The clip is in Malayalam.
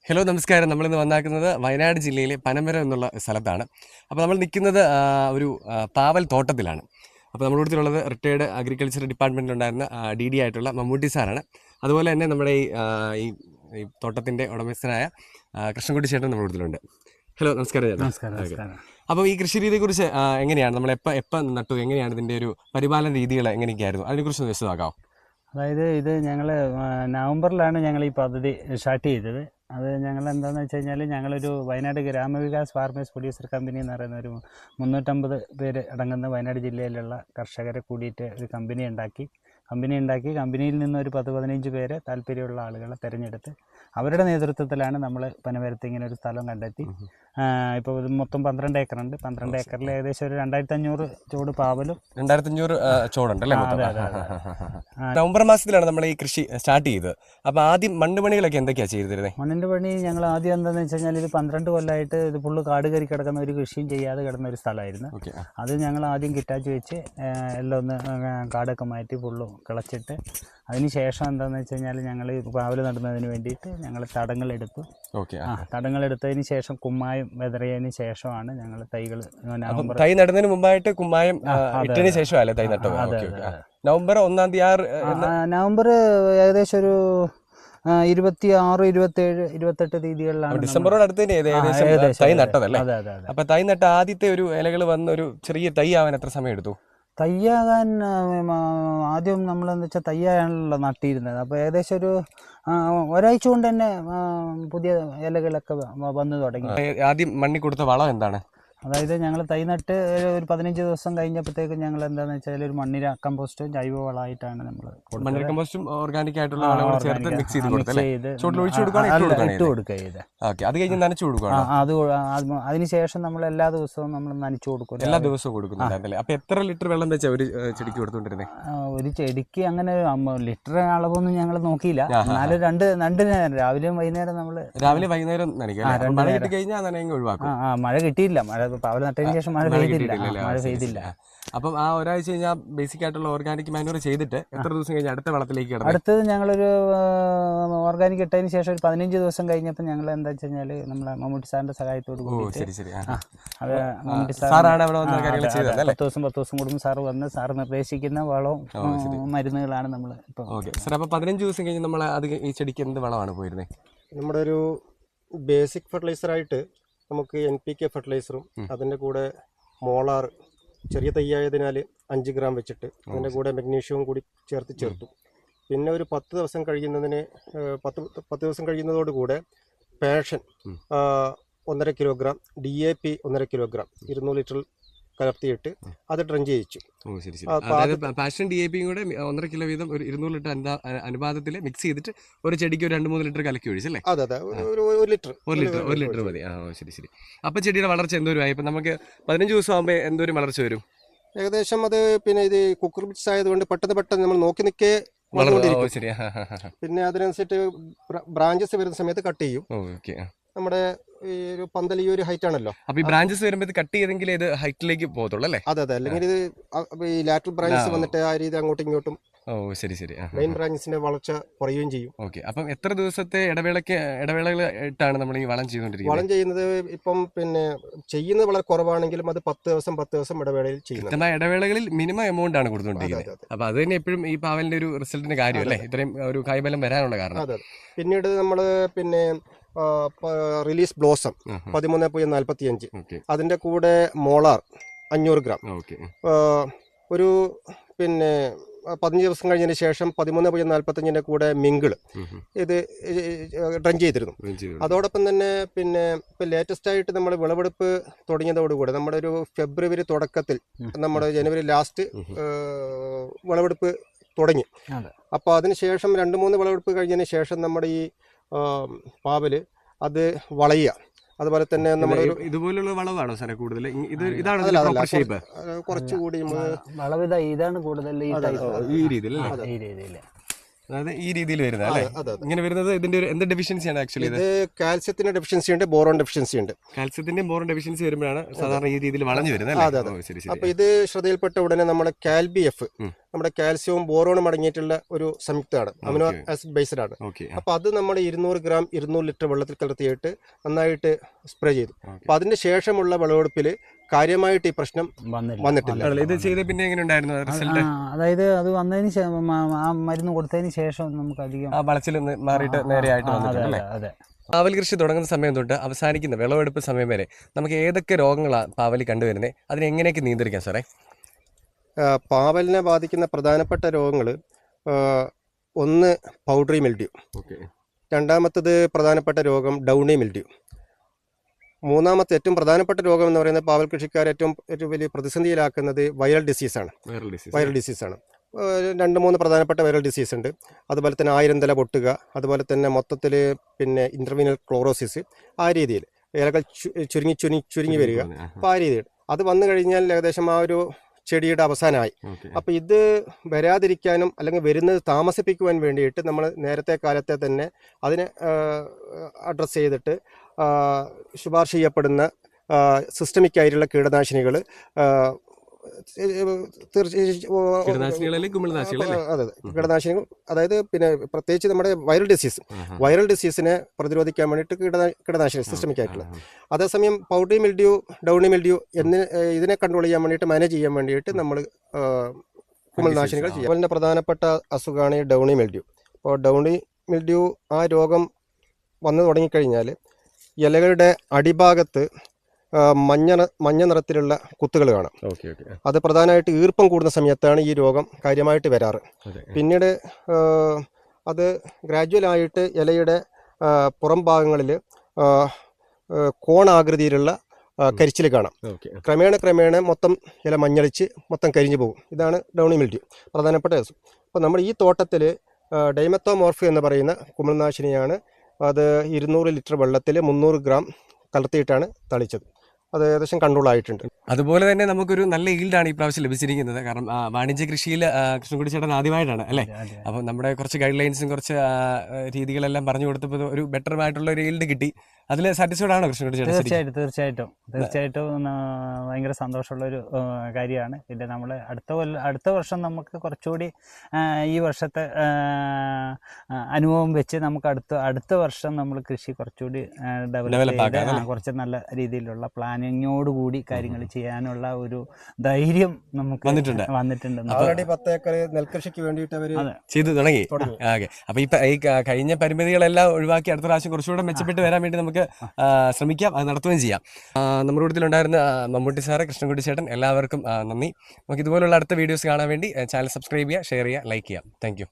ഹലോ നമസ്കാരം. നമ്മളിന്ന് വന്നാക്കുന്നത് വയനാട് ജില്ലയിലെ പനമരം എന്നുള്ള സ്ഥലത്താണ്. അപ്പോൾ നമ്മൾ നിൽക്കുന്നത് ഒരു പാവൽ തോട്ടത്തിലാണ്. അപ്പോൾ നമ്മുടെ അടുത്തുള്ളത് റിട്ടയേർഡ് അഗ്രികൾച്ചർ ഡിപ്പാർട്ട്മെൻറ്റിലുണ്ടായിരുന്ന DD ആയിട്ടുള്ള മമ്മൂട്ടി സാറാണ്. അതുപോലെ തന്നെ നമ്മുടെ ഈ തോട്ടത്തിൻ്റെ ഉടമസ്ഥനായ കൃഷ്ണൻകുട്ടി ചേട്ടൻ നമ്മുടെ അടുത്തിലുണ്ട്. ഹലോ നമസ്കാരം ചേട്ടാ. നമസ്കാരം. അപ്പോൾ ഈ കൃഷി രീതിയെക്കുറിച്ച് എങ്ങനെയാണ് നമ്മൾ എപ്പം നട്ടു, എങ്ങനെയാണ് ഇതിൻ്റെ ഒരു പരിപാലന രീതികൾ എങ്ങനെയൊക്കെയായിരുന്നു, അതിനെക്കുറിച്ച് വിശദമാക്കാം. അതായത് ഇത് ഞങ്ങൾ നവംബറിലാണ് ഞങ്ങൾ ഈ പദ്ധതി സ്റ്റാർട്ട് ചെയ്തത്. അത് ഞങ്ങൾ എന്താണെന്ന് വെച്ച് കഴിഞ്ഞാൽ ഞങ്ങളൊരു വയനാട് ഗ്രാമവികാസ് ഫാർമേഴ്സ് പ്രൊഡ്യൂസർ കമ്പനി എന്ന് പറയുന്ന ഒരു 350 പേര് അടങ്ങുന്ന വയനാട് ജില്ലയിലുള്ള കർഷകരെ കൂടിയിട്ട് ഒരു കമ്പനിയിൽ നിന്ന് ഒരു 10-15 പേരെ താല്പര്യമുള്ള ആളുകളെ തിരഞ്ഞെടുത്ത് അവരുടെ നേതൃത്വത്തിലാണ് നമ്മൾ പനമരത്ത് ഇങ്ങനെ ഒരു സ്ഥലം കണ്ടെത്തി. ഇപ്പോൾ ഇത് മൊത്തം 12 ഏക്കറുണ്ട്. 12 ഏക്കറിൽ ഏകദേശം ഒരു 2500 ചോട് പാവലും 2500 ചോടുണ്ടല്ലേ? നവംബർ മാസത്തിലാണ് നമ്മൾ ഈ കൃഷി സ്റ്റാർട്ട് ചെയ്തത്. അപ്പോൾ ആദ്യം മണ്ണുപണികളൊക്കെ എന്തൊക്കെയാണ് ചെയ്തിരുന്നത്? മണ്ണിൻ്റെ പണി ഞങ്ങൾ ആദ്യം എന്താണെന്ന് വെച്ച് കഴിഞ്ഞാൽ ഇത് 12 കൊല്ലമായിട്ട് ഇത് ഫുള്ള് കാട് കയറി കിടക്കുന്ന ഒരു കൃഷിയും ചെയ്യാതെ കിടന്ന ഒരു സ്ഥലമായിരുന്നു. അത് ഞങ്ങൾ ആദ്യം കിറ്റാച്ച് വെച്ച് എല്ലാം ഒന്ന് കാടൊക്കെ മാറ്റി ഫുള്ളും കിളച്ചിട്ട് അതിന് ശേഷം എന്താണെന്ന് വെച്ച് കഴിഞ്ഞാൽ ഞങ്ങൾ പാവൽ നടുന്നതിന് വേണ്ടിയിട്ട് ഞങ്ങൾ തടങ്ങളെടുത്തു. തടങ്ങളെടുത്തതിന് ശേഷം കുമ്മായം വെതറിയതിന് ശേഷമാണ് ഞങ്ങൾ തൈകൾ തൈ നടുന്നതിന് മുമ്പായിട്ട് കുമ്മായം ഇട്ടതിന് ശേഷമല്ലേ തൈ നട്ടത്? നവംബർ 1-ാം തീയതി നവംബർ ഏകദേശം ഒരു 26, 27, 28 തീയതികളിലാണ്. ഡിസംബറോട് അടുത്ത് തൈ നട്ടതല്ലേ? അപ്പൊ തൈ നട്ട ആദ്യത്തെ ഒരു ഇലകൾ വന്ന ഒരു ചെറിയ തൈ ആവാൻ എത്ര സമയം എടുത്തു? തയ്യാകാൻ ആദ്യം നമ്മളെന്ന് വെച്ചാൽ തയ്യാണല്ലോ നട്ടിയിരുന്നത്. അപ്പോൾ ഏകദേശം ഒരു ഒരാഴ്ച കൊണ്ട് തന്നെ പുതിയ ഇലകളൊക്കെ വന്നു തുടങ്ങി. ആദ്യം മണ്ണി കൊടുത്ത വളം എന്താണ്? അതായത് ഞങ്ങൾ തൈ നട്ട് ഒരു 15 ദിവസം കഴിഞ്ഞപ്പോഴത്തേക്കും ഞങ്ങൾ എന്താണെന്ന് വെച്ചാൽ ഒരു മണ്ണിര കമ്പോസ്റ്റും ജൈവ വളമായിട്ടാണ് നമ്മൾ മണ്ണിര കമ്പോസ്റ്റും ഓർഗാനിക് ആയിട്ടുള്ള അതിനുശേഷം നമ്മൾ എല്ലാ ദിവസവും നമ്മൾ നനച്ചു കൊടുക്കും. എല്ലാ ദിവസവും കൊടുക്കുന്നുണ്ടല്ലേ? അപ്പൊ എത്ര ലിറ്റർ വെള്ളം വെച്ചാൽ ഒരു ചെടിക്ക് കൊടുത്തോണ്ടിരുന്നത്? ഒരു ചെടിക്ക് അങ്ങനെ ലിറ്റർ അളവൊന്നും ഞങ്ങൾ നോക്കിയില്ല. എന്നാലും രണ്ട് നേരം രാവിലെയും വൈകുന്നേരം നമ്മൾ രാവിലെ വൈകുന്നേരം നനയ്ക്കും. മഴ കിട്ടി കഴിഞ്ഞാൽ നനയെങ്കിൽ ഒഴിവാക്കും. മഴ കിട്ടിയില്ല. പാവൽ നട്ടതിന് ശേഷം മഴ പെയ്തില്ല. അപ്പം ആ ഒരാഴ്ച കഴിഞ്ഞാൽ ബേസിക് ആയിട്ടുള്ള ഓർഗാനിക് മാനുവർ ചെയ്തിട്ട് എത്ര ദിവസം കഴിഞ്ഞ് അടുത്ത വളത്തിലേക്ക് കിടന്നു? അടുത്തത് ഞങ്ങളൊരു ഓർഗാനിക് ഇട്ടതിന് ശേഷം ഒരു 15 ദിവസം കഴിഞ്ഞപ്പോൾ ഞങ്ങൾ എന്താ വെച്ച് കഴിഞ്ഞാൽ നമ്മളെ മമ്മൂട്ടി സാറിന്റെ സഹായത്തോട് കൂടി 10 ദിവസം കൂടുമ്പോൾ സാറ് വന്ന് സാറ് നിർദ്ദേശിക്കുന്ന വളവും മരുന്നുകളാണ് നമ്മൾ ഇപ്പോൾ. അപ്പോൾ 15 ദിവസം കഴിഞ്ഞ് നമ്മൾ അത് ഈ ചെടിക്ക് എന്ത് വളമാണ് പോയിരുന്നത്? നമ്മുടെ ഒരു ബേസിക് ഫെർട്ടിലൈസറായിട്ട് നമുക്ക് NPK ഫെർട്ടിലൈസറും അതിൻ്റെ കൂടെ മോളാർ ചെറിയ തൈയായതിനാൽ 5 ഗ്രാം വെച്ചിട്ട് അതിൻ്റെ കൂടെ മഗ്നീഷ്യവും കൂടി ചേർത്തു. പിന്നെ ഒരു 10 ദിവസം കഴിയുന്നതിന് 10 ദിവസം കഴിയുന്നതോടുകൂടെ പാഷൻ 1.5 കിലോഗ്രാം, DAP 1.5 കിലോഗ്രാം 200 ലിറ്റർ കലർത്തിയിട്ട് അത് ഡ്രൻ ചെയ്യിച്ചു. പാഷൻ DAPയും കൂടെ 1.5 കിലോ വീതം ഒരു 200 ലിറ്റർ അനുപാതത്തിൽ മിക്സ് ചെയ്തിട്ട് ഒരു ചെടിക്ക് ഒരു 2-3 ലിറ്റർ കലക്കി ഒഴിച്ചല്ലേ? അതെ, ഒരു ലിറ്റർ മതി. ശരി. അപ്പൊ ചെടിയുടെ വളർച്ച എന്തോരമായി? ഇപ്പൊ നമുക്ക് 15 ദിവസം ആകുമ്പോൾ എന്തോരം വളർച്ച വരും? ഏകദേശം അത് പിന്നെ ഇത് കുക്കർ ബിറ്റ്സ് ആയതുകൊണ്ട് പെട്ടെന്ന് നമ്മൾ നോക്കി നിൽക്കേ പിന്നെ അതിനനുസരിച്ച് ബ്രാഞ്ചസ് വരുന്ന സമയത്ത് കട്ട് ചെയ്യും. നമ്മുടെ ഈ ഒരു പന്തൽ ഈ ഒരു ഹൈറ്റ് ആണല്ലോ. അപ്പൊ ഈ ബ്രാഞ്ചസ് വരുമ്പോൾ കട്ട് ചെയ്തെങ്കിൽ ഇത് ഹൈറ്റിലേക്ക് പോകത്തുള്ളൂ അല്ലേ? അതെ, അല്ലെങ്കിൽ ഇത് ഈ ലാറ്ററൽ ബ്രാഞ്ചസ് വന്നിട്ട് ആ രീതി അങ്ങോട്ടും ഇങ്ങോട്ടും മെയിൻ ബ്രാഞ്ചസിന്റെ വളർച്ച കുറയുകയും ചെയ്യും. അപ്പം എത്ര ദിവസത്തെ ഇടവേളകൾ ഇട്ടാണ് നമ്മൾ ഈ വളം ചെയ്തുകൊണ്ടിരിക്കുന്നത്? വളം ചെയ്യുന്നത് ഇപ്പം പിന്നെ ചെയ്യുന്നത് വളരെ കുറവാണെങ്കിലും അത് 10 ദിവസം ഇടവേളയിൽ ചെയ്യുന്നത്. ഇടവേളകളിൽ മിനിമം എമൗണ്ട് ആണ് കൊടുത്തുകൊണ്ടിരിക്കുന്നത്. അപ്പൊ അത് തന്നെ എപ്പോഴും ഈ പാവലിന്റെ ഒരു റിസൾട്ടിന്റെ കാര്യം അല്ലേ, ഇത്രയും ഒരു കായ്ഫലം വരാനുള്ള കാരണം. അതെ. പിന്നീട് നമ്മള് പിന്നെ റിലീസ് ബ്ലോസം 13.45, അതിന്റെ കൂടെ മോളാർ 500 ഗ്രാം, ഒരു പിന്നെ 15 ദിവസം കഴിഞ്ഞതിന് ശേഷം 13.45 കൂടെ മിങ്കിള് ഇത് ഡ്രൻ ചെയ്തിരുന്നു. അതോടൊപ്പം തന്നെ പിന്നെ ഇപ്പം ലേറ്റസ്റ്റ് ആയിട്ട് നമ്മൾ വിളവെടുപ്പ് തുടങ്ങിയതോടുകൂടി നമ്മുടെ ഒരു ഫെബ്രുവരി തുടക്കത്തിൽ നമ്മുടെ ജനുവരി ലാസ്റ്റ് വിളവെടുപ്പ് തുടങ്ങി. അപ്പോൾ അതിനുശേഷം 2-3 വിളവെടുപ്പ് കഴിഞ്ഞതിന് ശേഷം നമ്മുടെ ഈ പാവല് അത് വളയുക. അതുപോലെ തന്നെ നമ്മുടെ ഇതുപോലുള്ള വളവാണോ സാറേ കൂടുതൽ? കുറച്ചുകൂടി വളവിത ഇതാണ് കൂടുതൽ ഈ രീതിയിൽ, അതായത് ഈ രീതിയിൽ വരുന്നത് അല്ലേ? ഇങ്ങനെ വരുന്നത് ഇതിന്റെ ഒരു എന്ത് ഡെഫിഷ്യൻസിയാണ് ആക്ച്വലി? ഇത് കാൽസ്യത്തിന്റെ ഡെഫിഷ്യൻസി ഉണ്ട്, ബോറോൺ ഡെഫിഷ്യൻസി ഉണ്ട്. കാൽസ്യത്തിന്റെയും ബോറോൺ ഡെഫിഷ്യൻസി വരുമ്പോഴാണ് സാധാരണ ഈ രീതിയിൽ വളഞ്ഞു വരുന്നത്. അപ്പൊ ഇത് ശ്രദ്ധയിൽപ്പെട്ട ഉടനെ നമ്മൾ കാൽബി എഫ് നമ്മുടെ കാൽസ്യവും ബോറോണും അടങ്ങിയിട്ടുള്ള ഒരു സംയുക്തമാണ്, അമിനോ ആസിഡ് ബേസ്ഡ് ആണ്. അപ്പോൾ അത് നമ്മൾ 200 ഗ്രാം 200 ലിറ്റർ വെള്ളത്തിൽ കലർത്തിയിട്ട് നന്നായിട്ട് സ്പ്രേ ചെയ്തു. അപ്പോൾ അതിന് ശേഷമുള്ള വിളവെടുപ്പിൽ കാര്യമായിട്ട് ഈ പ്രശ്നം വന്നിട്ടില്ല. ഇത് ചെയ്ത് പിന്നെ എങ്ങനെ ഉണ്ടായിരുന്നു റിസൾട്ട്? അതായത് അത് വന്നതിന് ശേഷം ആ മരുന്ന് കൊടുത്തതിന് ശേഷം നമുക്ക് അധികം വളച്ചിൽ മാറിയിട്ട് നേരെയായിട്ട് വന്നിട്ടുണ്ട്. അതെ. പാവൽ കൃഷി തുടങ്ങുന്ന സമയം തൊട്ട് അവസാനിക്കുന്ന വിളവെടുപ്പ് സമയം വരെ നമുക്ക് ഏതൊക്കെ രോഗങ്ങളാണ് പാവലി കണ്ടുവരുന്നത്, അതിനെ എങ്ങനെയൊക്കെ നിയന്ത്രിക്കാം സാറേ? പാവലിനെ ബാധിക്കുന്ന പ്രധാനപ്പെട്ട രോഗങ്ങൾ ഒന്ന് പൗഡറി മിൽഡ്യൂ, രണ്ടാമത്തത് പ്രധാനപ്പെട്ട രോഗം ഡൗണി മിൽഡ്യൂ, മൂന്നാമത്തെ ഏറ്റവും പ്രധാനപ്പെട്ട രോഗം എന്ന് പറയുന്നത് പാവൽ കൃഷിക്കാരെ ഏറ്റവും വലിയ പ്രതിസന്ധിയിലാക്കുന്നത് വൈറൽ ഡിസീസാണ്. 2-3 പ്രധാനപ്പെട്ട വൈറൽ ഡിസീസ് ഉണ്ട്. അതുപോലെ തന്നെ 1000 തല പൊട്ടുക, അതുപോലെ തന്നെ മൊത്തത്തിൽ പിന്നെ ഇന്റർവീനൽ ക്ലോറോസിസ്, ആ രീതിയിൽ ഇലകൾ ചുരുങ്ങി വരിക. അപ്പോൾ ആ രീതിയിൽ അത് വന്നു കഴിഞ്ഞാൽ ഏകദേശം ആ ഒരു ചെടിയുടെ അവസാനമായി. അപ്പോൾ ഇത് വരാതിരിക്കാനും അല്ലെങ്കിൽ വരുന്നത് താമസിപ്പിക്കുവാൻ വേണ്ടിയിട്ട് നമ്മൾ നേരത്തെ കാലത്തെ തന്നെ അതിനെ അഡ്രസ്സ് ചെയ്തിട്ട് ശുപാർശ ചെയ്യപ്പെടുന്ന സിസ്റ്റമിക് ആയിട്ടുള്ള കീടനാശിനികൾ കീടനാശിനികൾ, അതായത് പിന്നെ പ്രത്യേകിച്ച് നമ്മുടെ വൈറൽ ഡിസീസിനെ പ്രതിരോധിക്കാൻ വേണ്ടിയിട്ട് കീടനാശിനി സിസ്റ്റമിക് ആയിട്ടുള്ള. അതേസമയം പൗഡറി മിൽഡ്യൂ, ഡൗണി മിൽഡ്യൂ ഇതിനെ കൺട്രോൾ ചെയ്യാൻ വേണ്ടിയിട്ട്, മാനേജ് ചെയ്യാൻ വേണ്ടിയിട്ട് നമ്മൾ കുമിൾനാശിനികൾ ചെയ്യും. അതുപോലെ പ്രധാനപ്പെട്ട അസുഖമാണ് ഈ ഡൗണി മിൽഡ്യൂ. അപ്പോൾ ഡൗണി മിൽഡ്യൂ ആ രോഗം വന്നു തുടങ്ങിക്കഴിഞ്ഞാൽ ഇലകളുടെ അടിഭാഗത്ത് മഞ്ഞ നിറത്തിലുള്ള കുത്തുകൾ കാണാം. അത് പ്രധാനമായിട്ട് ഈർപ്പം കൂടുന്ന സമയത്താണ് ഈ രോഗം കാര്യമായിട്ട് വരാറ്. പിന്നീട് അത് ഗ്രാജുവലായിട്ട് ഇലയുടെ പുറം ഭാഗങ്ങളിൽ കോണാകൃതിയിലുള്ള കരിച്ചിൽ കാണാം. ക്രമേണ മൊത്തം ഇല മഞ്ഞളിച്ച് മൊത്തം കരിഞ്ഞു പോകും. ഇതാണ് ഡൗണി മിൽഡ്യൂ പ്രധാനപ്പെട്ട അസുഖം. അപ്പോൾ നമ്മൾ ഈ തോട്ടത്തിൽ ഡൈമെത്തോമോർഫ് എന്ന് പറയുന്ന കുമിൾനാശിനിയാണ് അത് 200 ലിറ്റർ വെള്ളത്തിൽ 300 ഗ്രാം കലർത്തിയിട്ടാണ് തളിച്ചത്. അത് ഏകദേശം കൺട്രോൾ ആയിട്ടുണ്ട്. അതുപോലെ തന്നെ നമുക്കൊരു നല്ല ഈൽഡാണ് ഈ പ്രാവശ്യം ലഭിച്ചിരിക്കുന്നത്. കാരണം വാണിജ്യ കൃഷിയിൽ കൃഷ്ണൻകുട്ടി ചേട്ടൻ ആദ്യമായിട്ടാണ് അല്ലേ? അപ്പം നമ്മുടെ കുറച്ച് ഗൈഡ് ലൈൻസും കുറച്ച് രീതികളെല്ലാം പറഞ്ഞു കൊടുത്തപ്പോൾ ഒരു ബെറ്റർ ആയിട്ടുള്ള ഒരു ഈൽഡ് കിട്ടി. അതിൽ സാറ്റിസ്ഫൈഡ് ആണോ കൃഷ്ണൻകുട്ടി ചേട്ടൻ? തീർച്ചയായിട്ടും ഭയങ്കര സന്തോഷമുള്ളൊരു കാര്യമാണ്. പിന്നെ നമ്മൾ അടുത്ത വർഷം നമുക്ക് കുറച്ചുകൂടി ഈ വർഷത്തെ അനുഭവം വെച്ച് നമുക്ക് അടുത്ത വർഷം നമ്മൾ കൃഷി കുറച്ചുകൂടി ഡെവലപ്പ് ചെയ്ത് കുറച്ച് നല്ല രീതിയിലുള്ള പ്ലാനിങ്ങോടുകൂടി കാര്യങ്ങൾ ചെയ്യാനുള്ള ഒരു ധൈര്യം നമുക്ക് വന്നിട്ടുണ്ട്. ഓൾറെഡി 10 ഏക്കർ നെൽകൃഷിക്ക് വേണ്ടിയിട്ട് അവർ ചെയ്തു തുടങ്ങി. അപ്പൊ ഈ കഴിഞ്ഞ പരിമിതികളെല്ലാം ഒഴിവാക്കി അടുത്ത പ്രാവശ്യം കുറച്ചുകൂടെ മെച്ചപ്പെട്ട് വരാൻ വേണ്ടി നമുക്ക് ശ്രമിക്കാം, അത് നടത്തുകയും ചെയ്യാം. നമ്മുടെ കൂട്ടത്തിലുണ്ടായിരുന്ന മമ്മൂട്ടി സാറ്, കൃഷ്ണൻകുട്ടി ചേട്ടൻ, എല്ലാവർക്കും നന്ദി. നമുക്ക് ഇതുപോലുള്ള അടുത്ത വീഡിയോസ് കാണാൻ വേണ്ടി ചാനൽ സബ്സ്ക്രൈബ് ചെയ്യുക, ഷെയർ ചെയ്യുക, ലൈക്ക് ചെയ്യാം. താങ്ക്